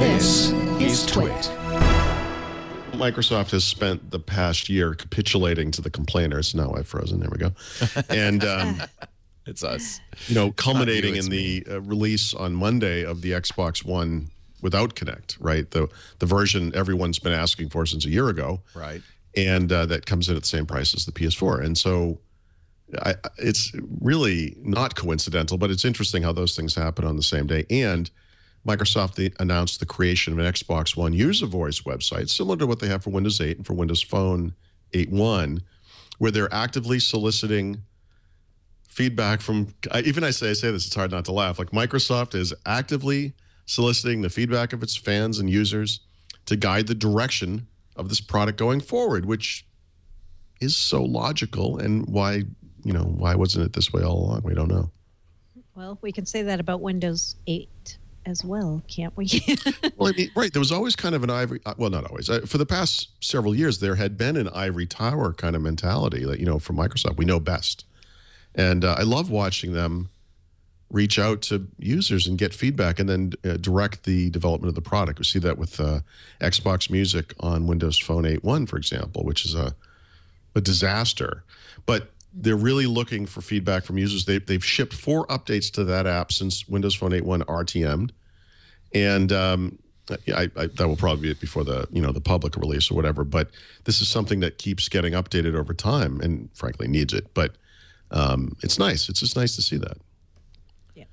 This is Twit. Microsoft has spent the past year capitulating to the complainers. No, I've frozen. There we go. And, It's us. you know, culminating it's in the release on Monday of the Xbox One without Kinect, right? The version everyone's been asking for since a year ago. Right. And that comes in at the same price as the PS4. And so it's really not coincidental, but it's interesting how those things happen on the same day. And Microsoft announced the creation of an Xbox One user voice website, similar to what they have for Windows 8 and for Windows Phone 8.1, where they're actively soliciting feedback from, even I say this, it's hard not to laugh, like Microsoft is actively soliciting the feedback of its fans and users to guide the direction of this product going forward, which is so logical. And why, you know, why wasn't it this way all along? We don't know. Well, we can say that about Windows 8 as well, can't we? Well, I mean, right. There was always kind of an ivory, well, not always. For the past several years, there had been an ivory tower kind of mentality that, you know, from Microsoft, we know best. And I love watching them reach out to users and get feedback and then direct the development of the product. We see that with Xbox Music on Windows Phone 8.1, for example, which is a disaster. But they're really looking for feedback from users. They've shipped 4 updates to that app since Windows Phone 8.1 RTM'd. And that will probably be it before the, you know, the public release or whatever. But this is something that keeps getting updated over time and frankly needs it. But it's nice. It's just nice to see that. Yeah.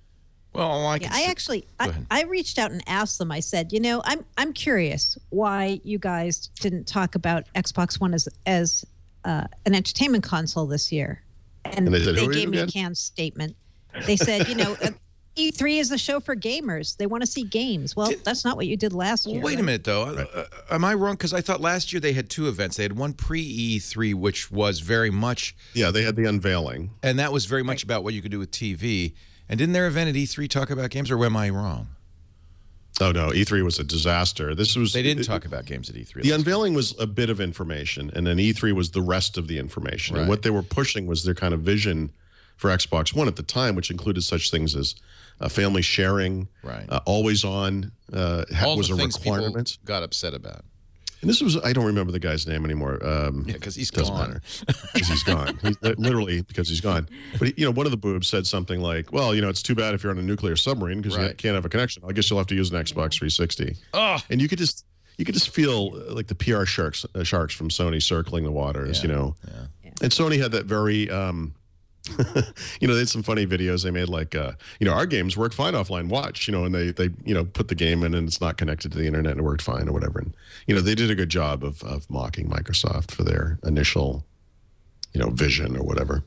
Well, I reached out and asked them. I said, you know, I'm curious why you guys didn't talk about Xbox One as an entertainment console this year. And they said, they gave me a canned statement. They said, you know, E3 is a show for gamers. They want to see games. Well, that's not what you did last year. Wait a minute, though. Right. Am I wrong? Because I thought last year they had 2 events. They had one pre-E3, which was very much... Yeah, they had the unveiling. And that was very much about what you could do with TV. And didn't their event at E3 talk about games, or am I wrong? Oh, no. E3 was a disaster. They didn't talk about games at E3. The unveiling was a bit of information, and then E3 was the rest of the information. Right. And what they were pushing was their kind of vision for Xbox One at the time, which included such things as family sharing, right. Always on all was the a things requirement. People got upset about. And this was, I don't remember the guy's name anymore. Yeah, because he's gone. Because he's gone. Literally because he's gone. But, you know, one of the boobs said something like, well, you know, it's too bad if you're on a nuclear submarine because you can't have a connection. I guess you'll have to use an Xbox 360. Oh. And you could just feel like the PR sharks from Sony circling the waters, you know. Yeah. And Sony had that very... you know, they had some funny videos they made, like, you know, our games work fine offline. Watch, you know, and they you know, put the game in and it's not connected to the internet and it worked fine or whatever. And, you know, they did a good job of mocking Microsoft for their initial, you know, vision or whatever.